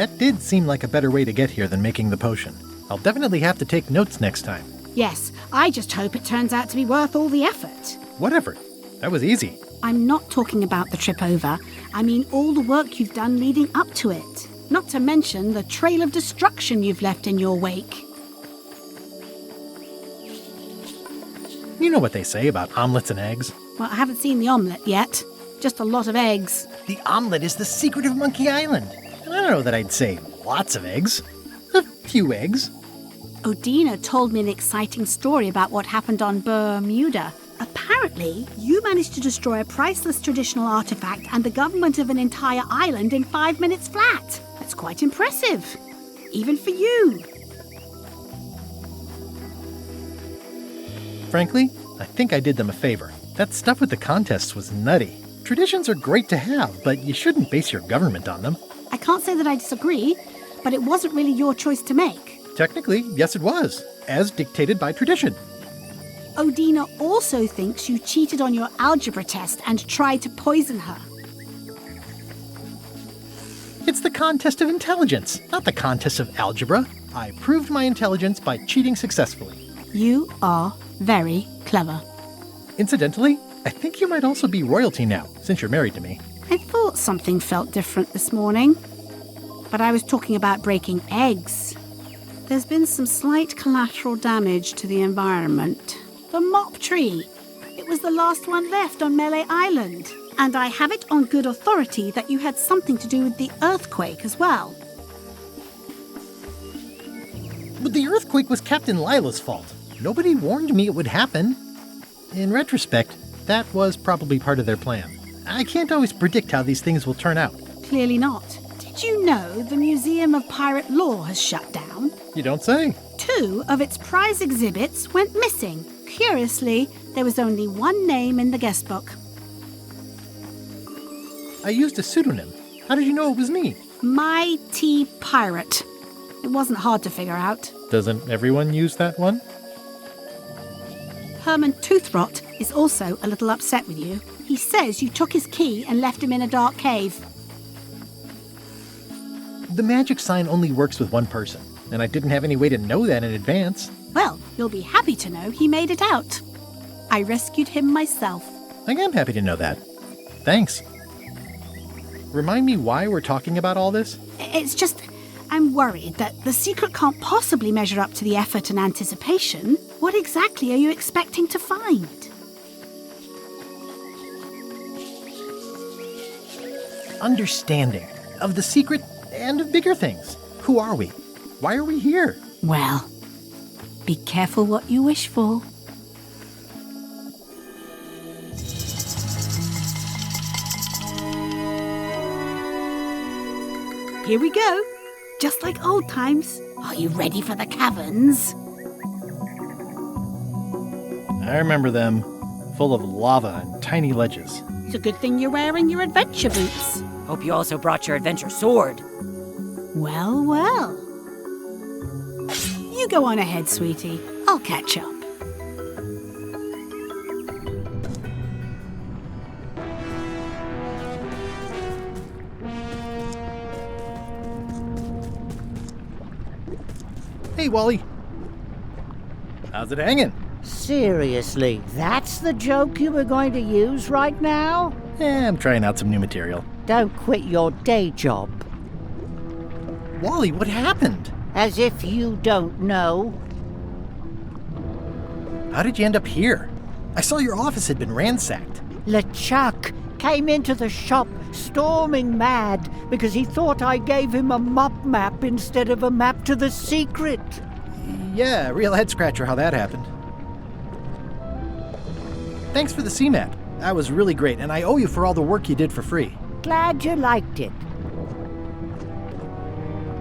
That did seem like a better way to get here than making the potion. I'll definitely have to take notes next time. Yes, I just hope it turns out to be worth all the effort. What effort? That was easy. I'm not talking about the trip over. I mean all the work you've done leading up to it. Not to mention the trail of destruction you've left in your wake. You know what they say about omelets and eggs? Well, I haven't seen the omelette yet. Just a lot of eggs. The omelet is the secret of Monkey Island. And I don't know that I'd say lots of eggs. A few eggs. Odina told me an exciting story about what happened on Bermuda. Apparently, you managed to destroy a priceless traditional artifact and the government of an entire island in 5 minutes flat. That's quite impressive. Even for you. Frankly, I think I did them a favor. That stuff with the contests was nutty. Traditions are great to have, but you shouldn't base your government on them. I can't say that I disagree, but it wasn't really your choice to make. Technically, yes it was, as dictated by tradition. Odina also thinks you cheated on your algebra test and tried to poison her. It's the contest of intelligence, not the contest of algebra. I proved my intelligence by cheating successfully. You are very clever. Incidentally, I think you might also be royalty now, since you're married to me. I thought something felt different this morning. But I was talking about breaking eggs. There's been some slight collateral damage to the environment. The mop tree. It was the last one left on Melee Island. And I have it on good authority that you had something to do with the earthquake as well. But the earthquake was Captain Lila's fault. Nobody warned me it would happen. In retrospect, that was probably part of their plan. I can't always predict how these things will turn out. Clearly not. Did you know the Museum of Pirate Lore has shut down? You don't say. 2 of its prize exhibits went missing. Curiously, there was only one name in the guest book. I used a pseudonym. How did you know it was me? Mighty Pirate. It wasn't hard to figure out. Doesn't everyone use that one? Herman Toothrot is also a little upset with you. He says you took his key and left him in a dark cave. The magic sign only works with one person, and I didn't have any way to know that in advance. Well, you'll be happy to know he made it out. I rescued him myself. I am happy to know that. Thanks. Remind me why we're talking about all this? It's just, I'm worried that the secret can't possibly measure up to the effort and anticipation. What exactly are you expecting to find? Understanding of the secret and of bigger things. Who are we? Why are we here? Well, be careful what you wish for. Here we go. Just like old times. Are you ready for the caverns? I remember them. Full of lava and tiny ledges. It's a good thing you're wearing your adventure boots. Hope you also brought your adventure sword. Well, well. You go on ahead, sweetie. I'll catch up. Hey, Wally. How's it hanging? Seriously, that's the joke you were going to use right now? I'm trying out some new material. Don't quit your day job. Wally, what happened? As if you don't know. How did you end up here? I saw your office had been ransacked. LeChuck came into the shop storming mad because he thought I gave him a mop map instead of a map to the secret. Yeah, real head-scratcher how that happened. Thanks for the C-map. That was really great, and I owe you for all the work you did for free. Glad you liked it.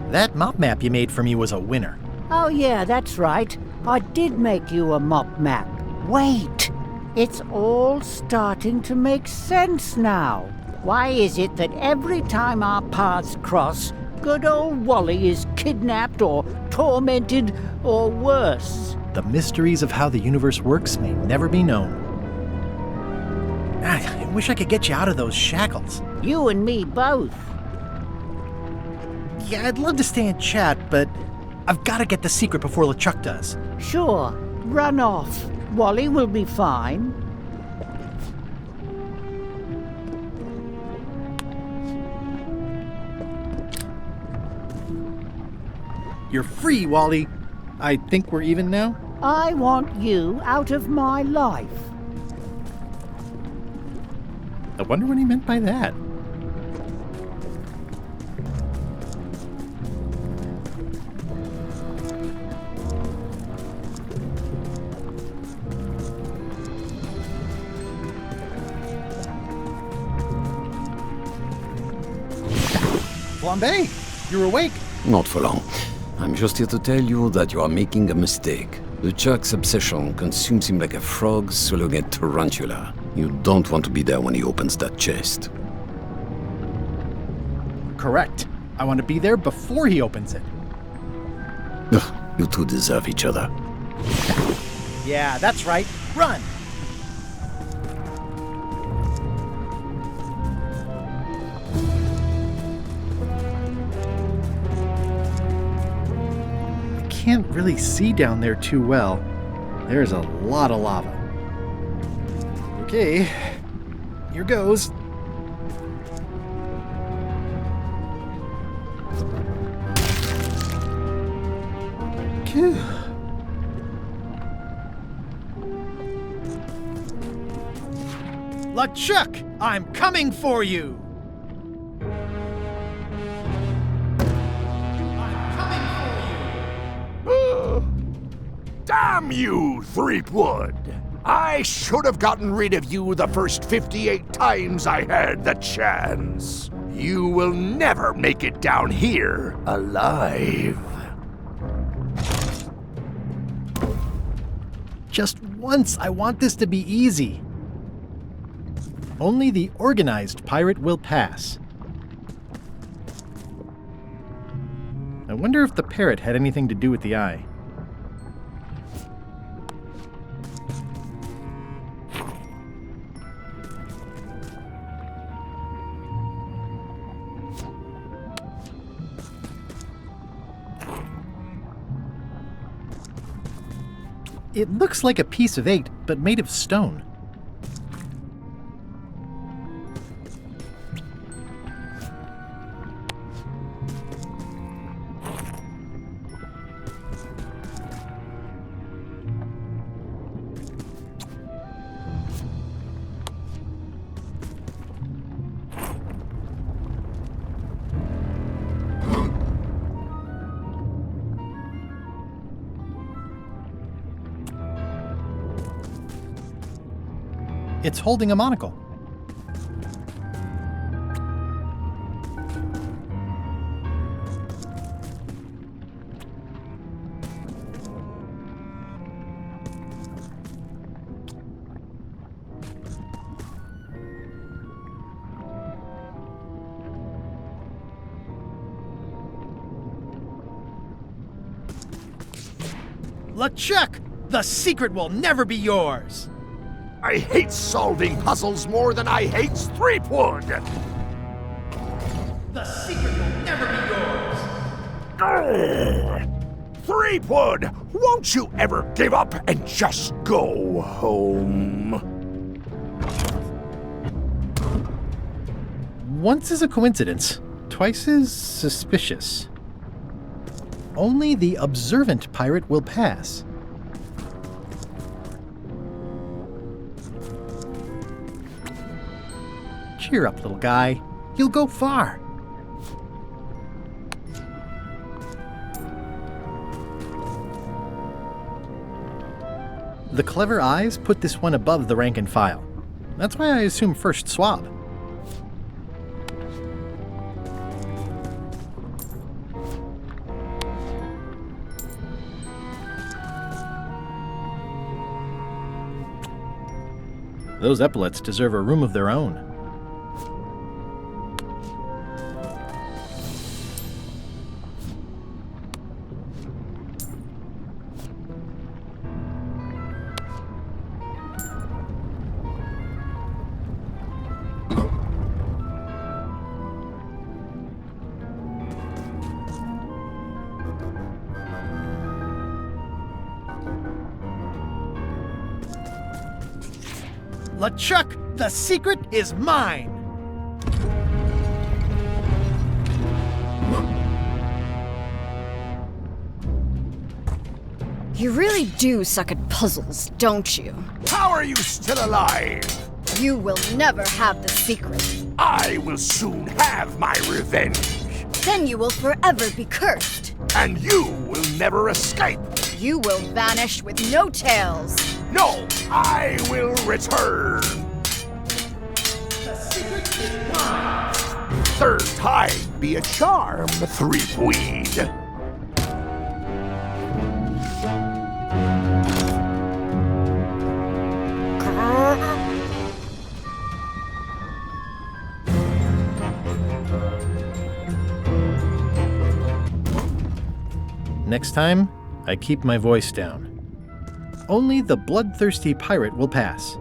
That mop map you made for me was a winner. Oh yeah, that's right. I did make you a mop map. Wait, it's all starting to make sense now. Why is it that every time our paths cross, good old Wally is kidnapped or tormented or worse? The mysteries of how the universe works may never be known. I wish I could get you out of those shackles. You and me both. Yeah, I'd love to stay and chat, but I've got to get the secret before LeChuck does. Sure, run off. Wally will be fine. You're free, Wally. I think we're even now? I want you out of my life. I wonder what he meant by that. Flambe, you're awake. Not for long. I'm just here to tell you that you are making a mistake. LeChuck's obsession consumes him like a frog swallowing a tarantula. You don't want to be there when he opens that chest. Correct. I want to be there before he opens it. Ugh, you two deserve each other. Yeah, that's right. Run! I can't really see down there too well. There's a lot of lava. Okay, here goes. Phew. LeChuck, I'm coming for you! Damn you, Threepwood! I should have gotten rid of you the first 58 times I had the chance. You will never make it down here alive. Just once, I want this to be easy. Only the organized pirate will pass. I wonder if the parrot had anything to do with the eye. It looks like a piece of 8, but made of stone. It's holding a monocle. LeChuck, the secret will never be yours. I hate solving puzzles more than I hate Threepwood! The secret will never be yours. Grr. Threepwood, won't you ever give up and just go home? Once is a coincidence, twice is suspicious. Only the observant pirate will pass. Cheer up, little guy. You'll go far. The clever eyes put this one above the rank and file. That's why I assume first swab. Those epaulets deserve a room of their own. LeChuck, the secret is mine! You really do suck at puzzles, don't you? How are you still alive? You will never have the secret. I will soon have my revenge. Then you will forever be cursed. And you will never escape. You will vanish with no tails. No, I will return. The secret is mine! Third time be a charm, three-weed. Next time, I keep my voice down. Only the bloodthirsty pirate will pass.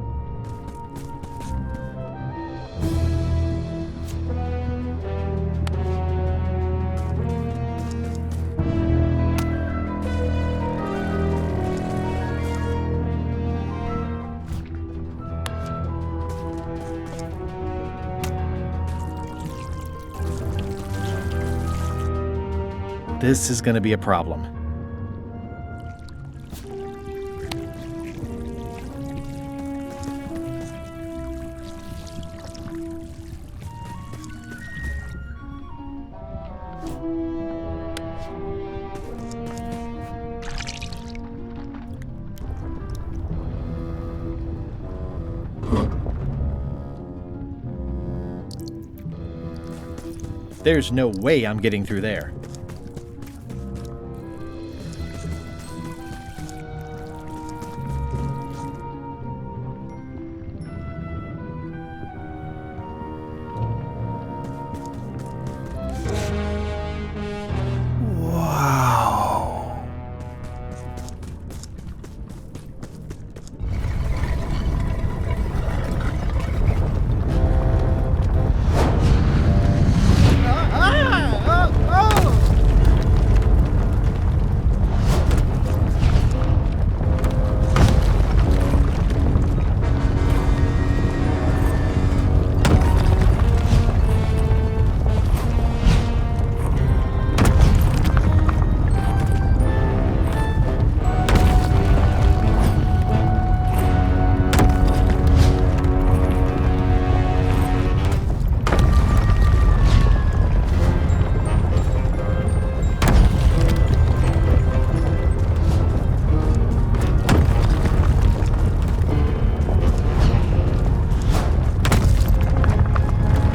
This is going to be a problem. There's no way I'm getting through there.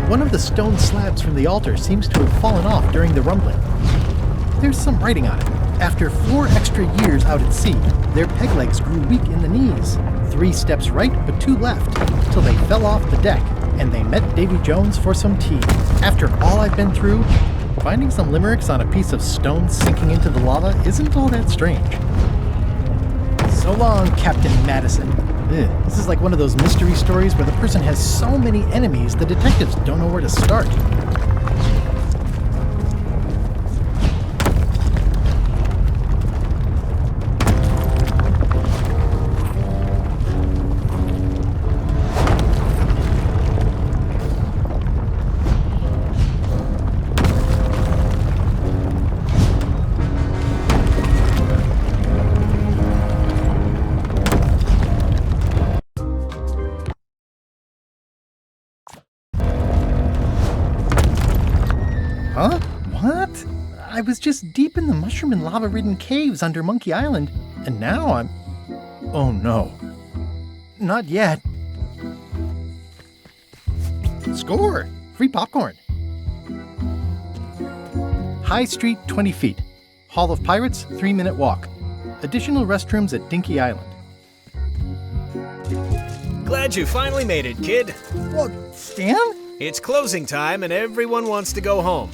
One of the stone slabs from the altar seems to have fallen off during the rumbling. There's some writing on it. After 4 extra years out at sea, their peg legs grew weak in the knees. 3 steps right, but 2 left, till they fell off the deck, and they met Davy Jones for some tea. After all I've been through, finding some limericks on a piece of stone sinking into the lava isn't all that strange. So long, Captain Madison. This is like one of those mystery stories where the person has so many enemies the detectives don't know where to start. Huh? What? I was just deep in the mushroom and lava-ridden caves under Monkey Island, and now I'm... Oh no. Not yet. Score! Free popcorn. High Street, 20 feet. Hall of Pirates, 3-minute walk. Additional restrooms at Dinky Island. Glad you finally made it, kid. What, Stan? It's closing time and everyone wants to go home.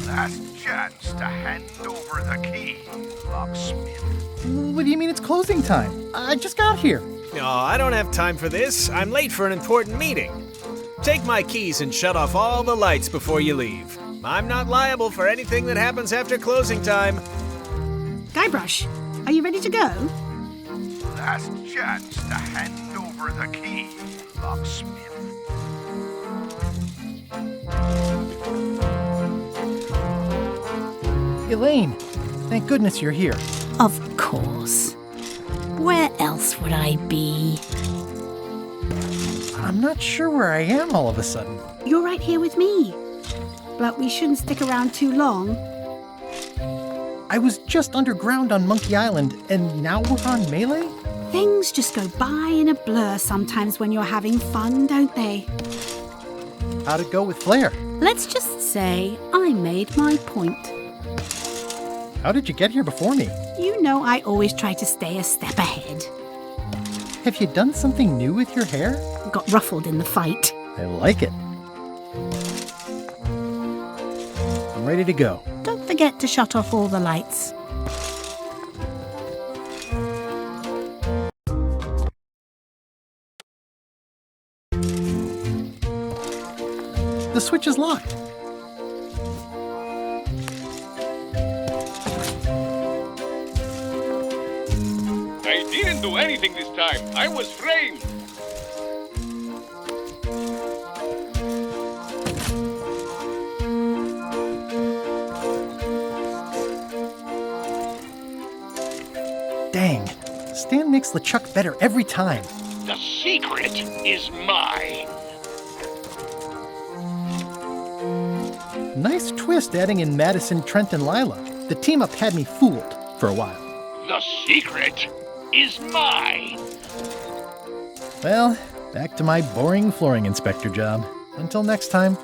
Last chance to hand over the key, locksmith. What do you mean it's closing time? I just got here. No, I don't have time for this. I'm late for an important meeting. Take my keys and shut off all the lights before you leave. I'm not liable for anything that happens after closing time. Guybrush, are you ready to go? Last chance to hand over the key, locksmith. Elaine, thank goodness you're here. Of course. Where else would I be? I'm not sure where I am all of a sudden. You're right here with me. But we shouldn't stick around too long. I was just underground on Monkey Island, and now we're on Melee? Things just go by in a blur sometimes when you're having fun, don't they? How'd it go with Flair? Let's just say I made my point. How did you get here before me? You know I always try to stay a step ahead. Have you done something new with your hair? Got ruffled in the fight. I like it. I'm ready to go. Don't forget to shut off all the lights. The switch is locked. I didn't do anything this time. I was framed. Dang. Stan makes LeChuck better every time. The secret is mine. Nice twist adding in Madison, Trent, and Lila. The team-up had me fooled for a while. The secret is mine. Well, back to my boring flooring inspector job. Until next time.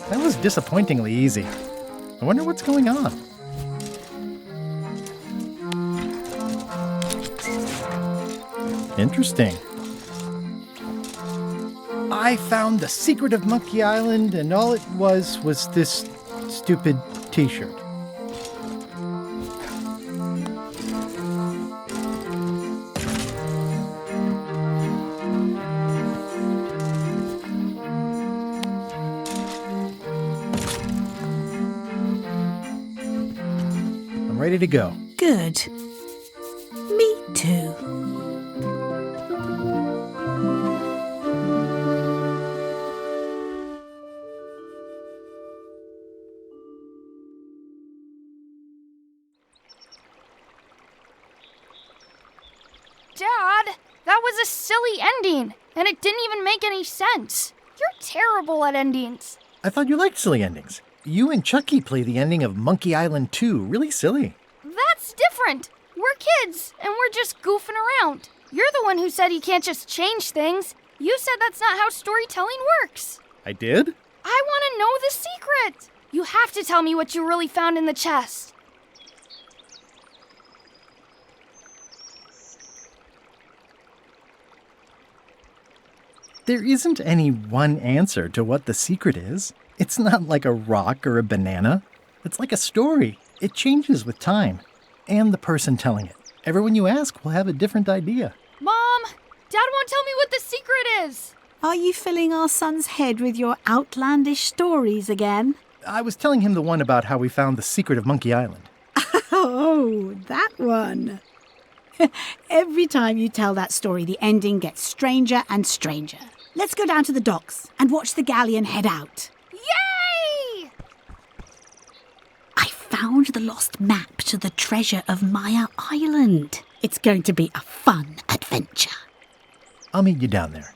That was disappointingly easy. I wonder what's going on. Interesting. I found the secret of Monkey Island, and all it was this stupid t-shirt. I'm ready to go. Good. Me too. Dad, that was a silly ending, and it didn't even make any sense. You're terrible at endings. I thought you liked silly endings. You and Chucky play the ending of Monkey Island 2 really silly. That's different. We're kids, and we're just goofing around. You're the one who said you can't just change things. You said that's not how storytelling works. I did? I want to know the secret. You have to tell me what you really found in the chest. There isn't any one answer to what the secret is. It's not like a rock or a banana. It's like a story. It changes with time and the person telling it. Everyone you ask will have a different idea. Mom, Dad won't tell me what the secret is. Are you filling our son's head with your outlandish stories again? I was telling him the one about how we found the secret of Monkey Island. Oh, that one. Every time you tell that story, the ending gets stranger and stranger. Let's go down to the docks and watch the galleon head out. Yay! I found the lost map to the treasure of Maya Island. It's going to be a fun adventure. I'll meet you down there.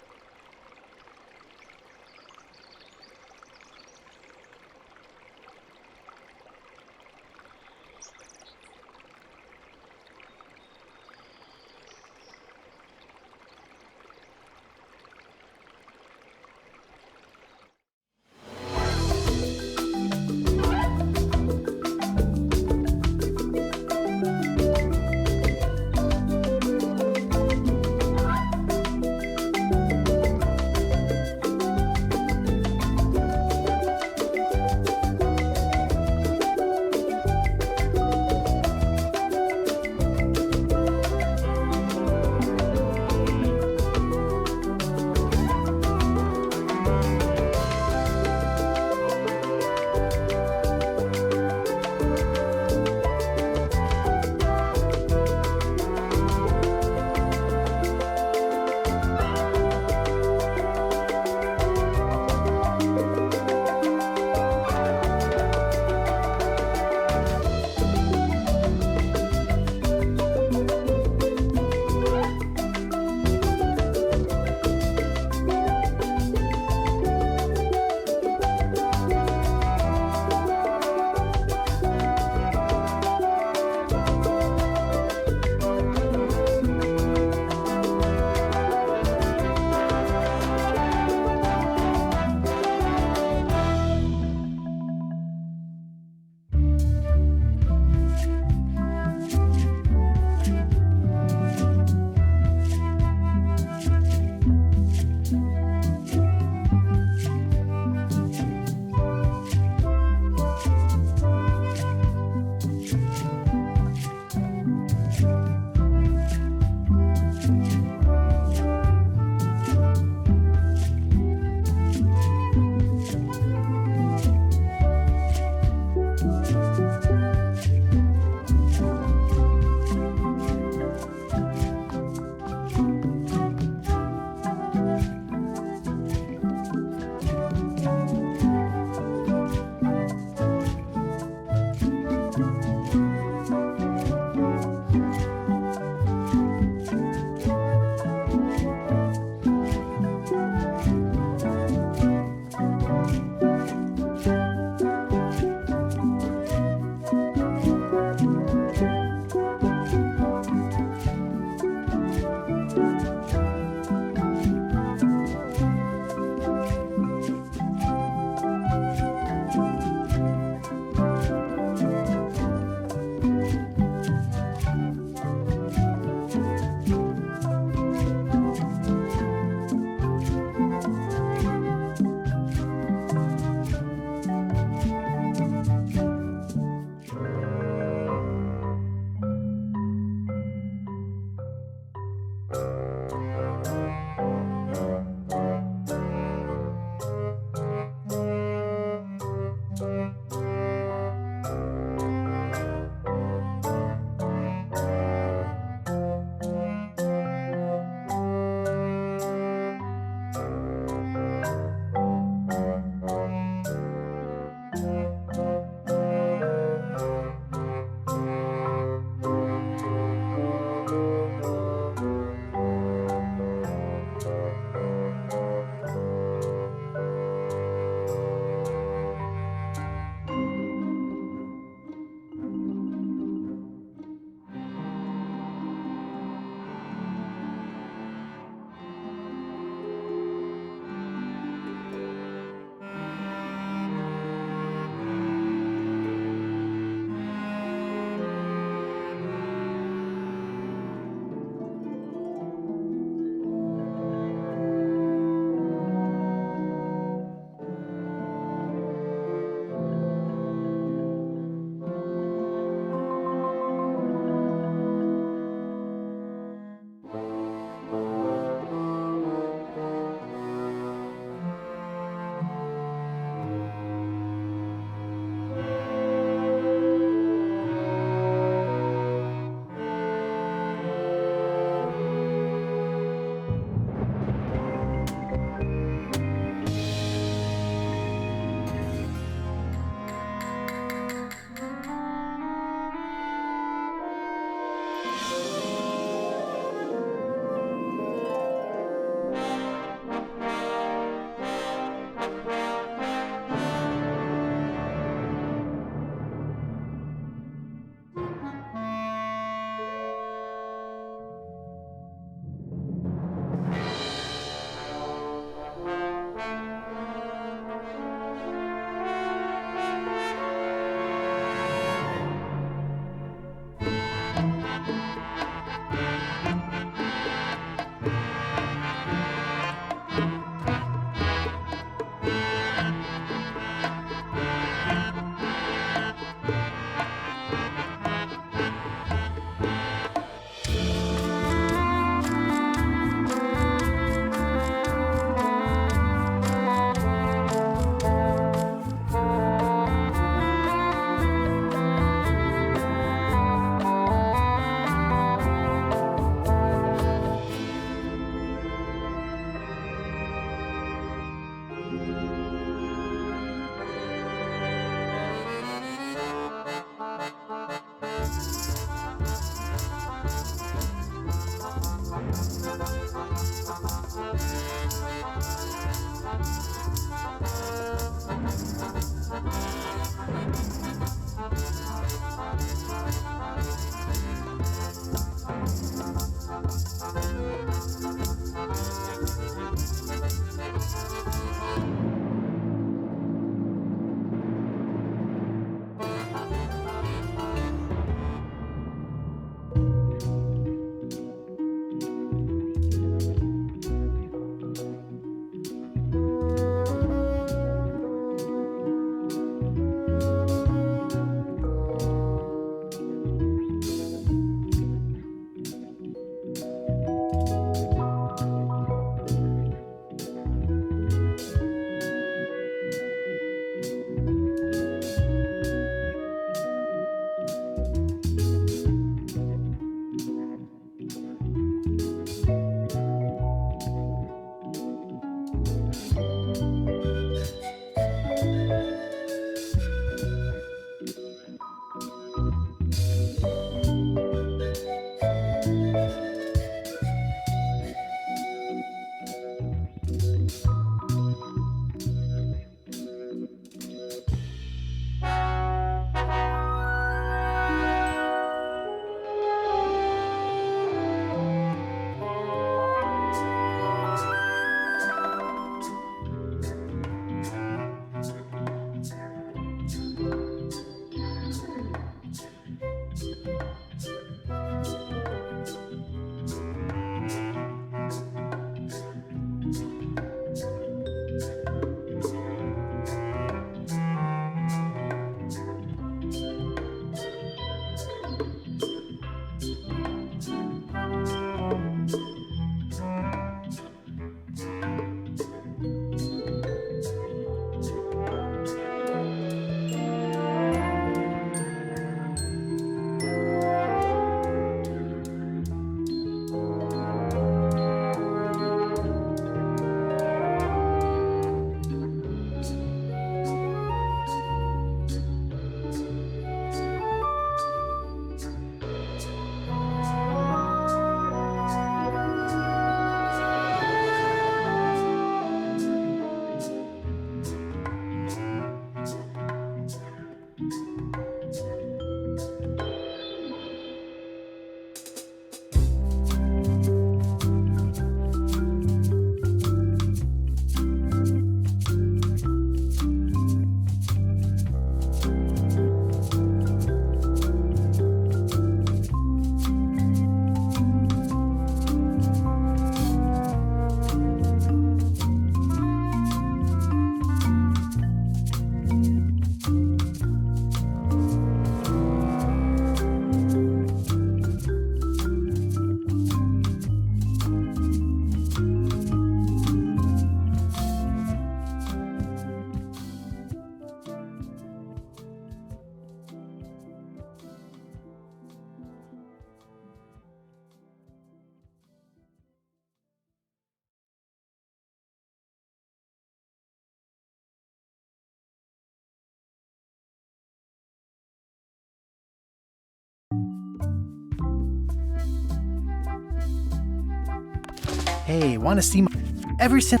Hey, wanna see my... Ever since...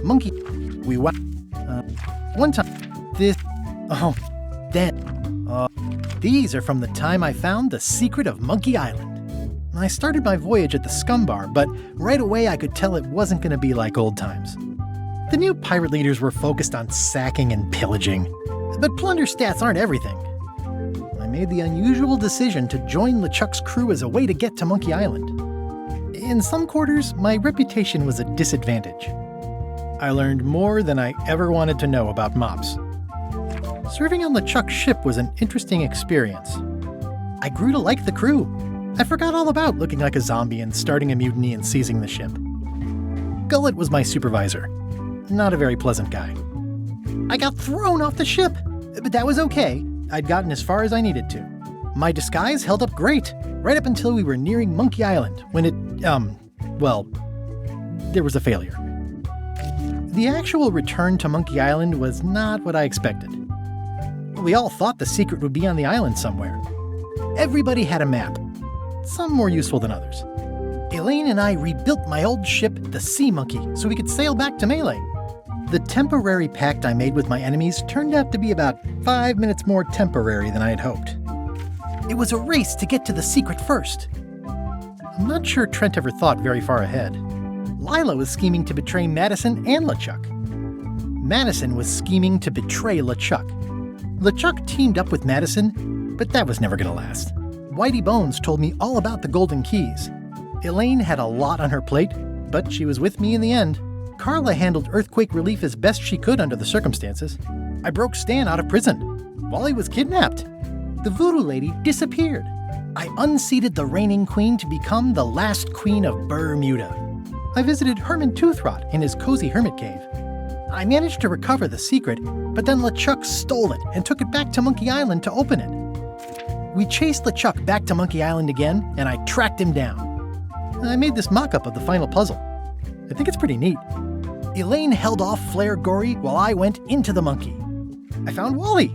Monkey... We went... one time... This... Oh... Then... These are from the time I found the secret of Monkey Island. I started my voyage at the scum bar, but right away I could tell it wasn't going to be like old times. The new pirate leaders were focused on sacking and pillaging, but plunder stats aren't everything. I made the unusual decision to join LeChuck's crew as a way to get to Monkey Island. In some quarters, my reputation was a disadvantage. I learned more than I ever wanted to know about mops. Serving on LeChuck's ship was an interesting experience. I grew to like the crew. I forgot all about looking like a zombie and starting a mutiny and seizing the ship. Gullet was my supervisor. Not a very pleasant guy. I got thrown off the ship, but that was okay. I'd gotten as far as I needed to. My disguise held up great, right up until we were nearing Monkey Island, when it, there was a failure. The actual return to Monkey Island was not what I expected. We all thought the secret would be on the island somewhere. Everybody had a map, some more useful than others. Elaine and I rebuilt my old ship, the Sea Monkey, so we could sail back to Melee. The temporary pact I made with my enemies turned out to be about 5 minutes more temporary than I had hoped. It was a race to get to the secret first. I'm not sure Trent ever thought very far ahead. Lila was scheming to betray Madison and LeChuck. Madison was scheming to betray LeChuck. LeChuck teamed up with Madison, but that was never going to last. Whitey Bones told me all about the Golden Keys. Elaine had a lot on her plate, but she was with me in the end. Carla handled earthquake relief as best she could under the circumstances. I broke Stan out of prison. Wally was kidnapped. The voodoo lady disappeared. I unseated the reigning queen to become the last queen of Bermuda. I visited Herman Toothrot in his cozy hermit cave. I managed to recover the secret, but then LeChuck stole it and took it back to Monkey Island to open it. We chased LeChuck back to Monkey Island again, and I tracked him down. I made this mock-up of the final puzzle. I think it's pretty neat. Elaine held off Flare Gory while I went into the monkey. I found Wally.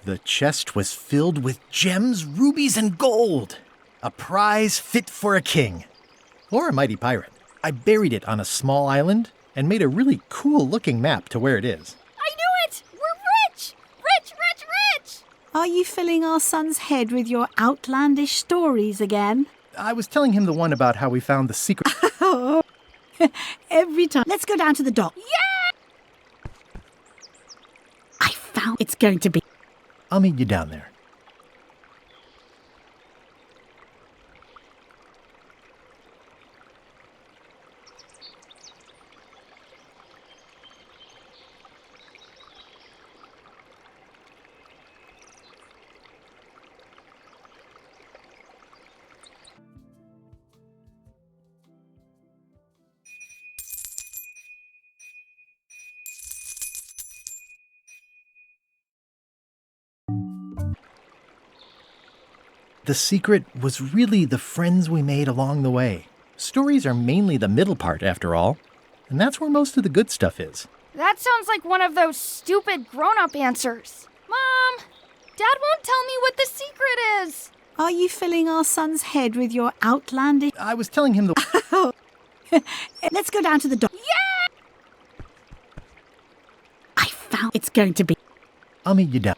The chest was filled with gems, rubies, and gold. A prize fit for a king. Or a mighty pirate. I buried it on a small island and made a really cool-looking map to where it is. I knew it! We're rich! Rich, rich, rich! Are you filling our son's head with your outlandish stories again? I was telling him the one about how we found the secret... Every time. Let's go down to the dock. Yeah! I found it's going to be... I'll meet you down there. The secret was really the friends we made along the way. Stories are mainly the middle part, after all. And that's where most of the good stuff is. That sounds like one of those stupid grown-up answers. Mom, Dad won't tell me what the secret is. Are you filling our son's head with your outlandish... I was telling him the... Let's go down to the dock. Yeah! I found it's going to be... I'll meet you down.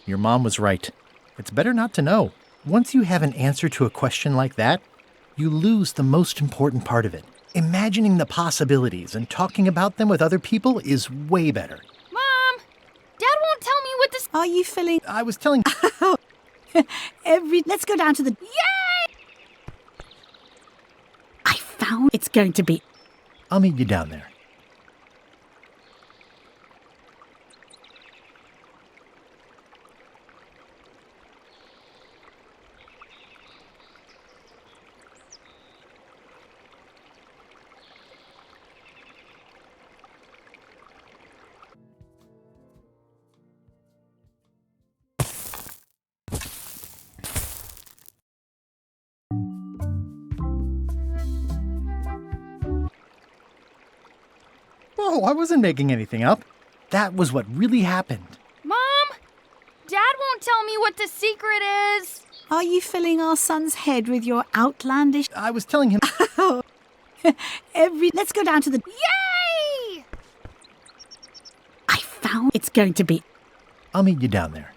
Your mom was right. It's better not to know. Once you have an answer to a question like that, you lose the most important part of it. Imagining the possibilities and talking about them with other people is way better. Mom, Dad won't tell me what the... Are you filling... I was telling... Let's go down to the... Yay! I found it's going to be... I'll meet you down there. Whoa, I wasn't making anything up. That was what really happened. Mom, Dad won't tell me what the secret is. Are you filling our son's head with your outlandish... I was telling him... Let's go down to the... Yay! I found it's going to be... I'll meet you down there.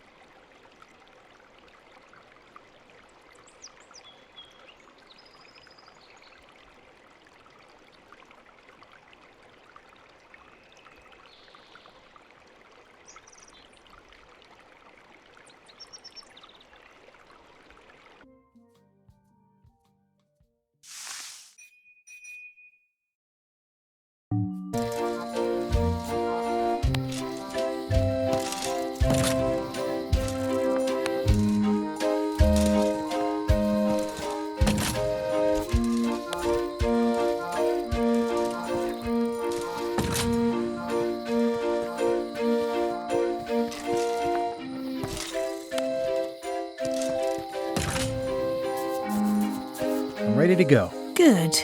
I'm ready to go. Good.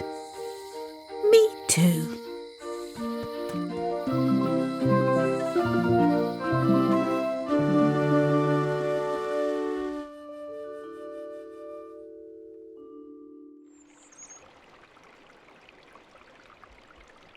Me too.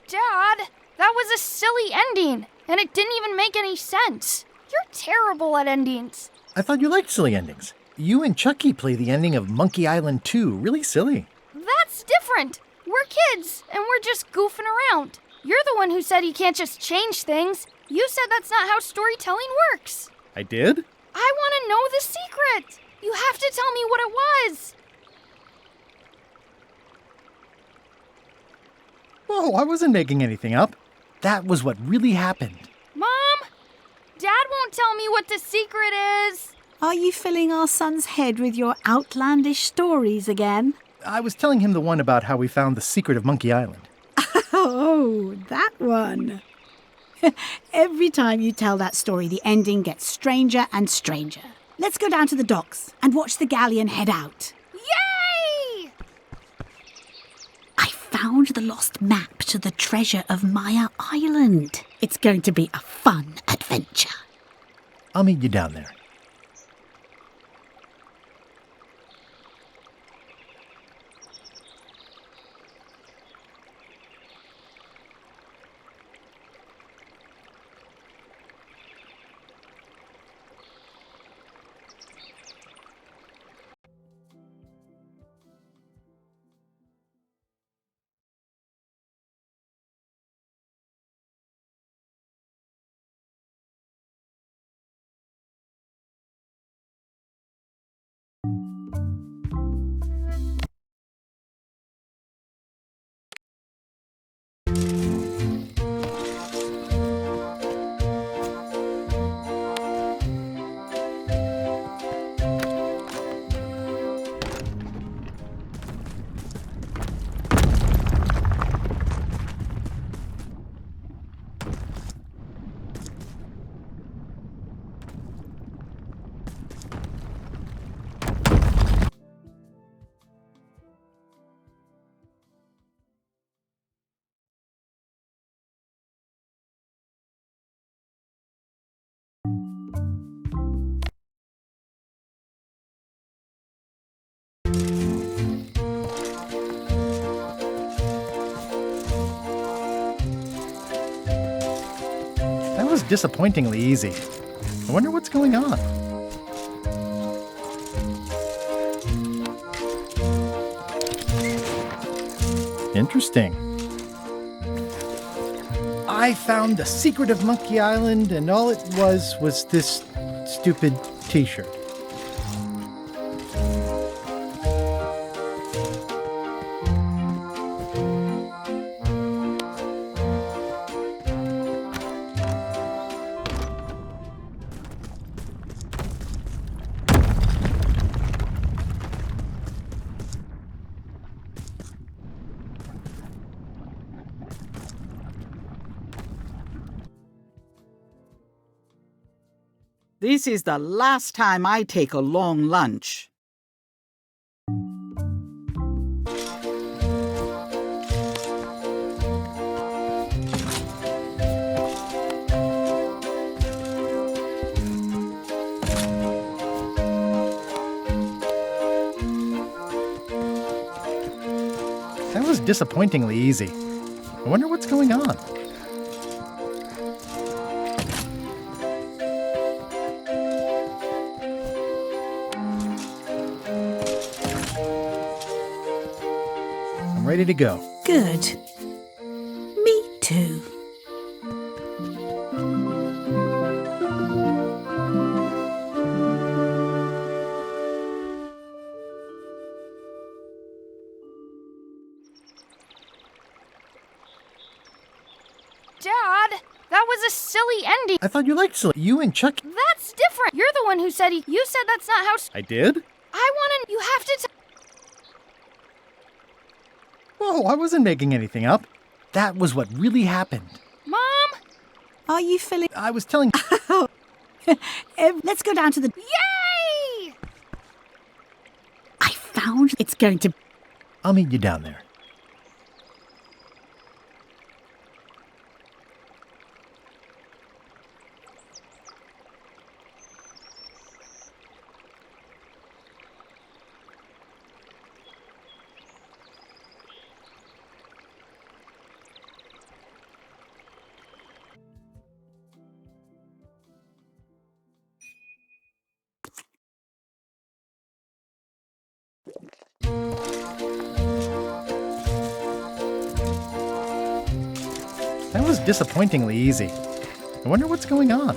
Dad, that was a silly ending, and it didn't even make any sense. You're terrible at endings. I thought you liked silly endings. You and Chucky play the ending of Monkey Island 2 really silly. That's different. We're kids, and we're just goofing around. You're the one who said you can't just change things. You said that's not how storytelling works. I did? I want to know the secret. You have to tell me what it was. Whoa, I wasn't making anything up. That was what really happened. Mom, Dad won't tell me what the secret is. Are you filling our son's head with your outlandish stories again? I was telling him the one about how we found the secret of Monkey Island. Oh, that one. Every time you tell that story, the ending gets stranger and stranger. Let's go down to the docks and watch the galleon head out. Yay! I found the lost map to the treasure of Maya Island. It's going to be a fun adventure. I'll meet you down there. was disappointingly easy. I wonder what's going on. Interesting. I found the secret of Monkey Island, and all it was this stupid t-shirt. This is the last time I take a long lunch. That was disappointingly easy. I wonder what's going on. I'm ready to go. Good. Me too. Dad, that was a silly ending. I thought you liked Silly. You and Chuck. That's different. You're the one who said you said that's not how. I did? I want to. You have to. Whoa, I wasn't making anything up. That was what really happened. Mom? Are you feeling... I was telling... Let's go down to the... Yay! I found it's going to... I'll meet you down there. That was disappointingly easy. I wonder what's going on.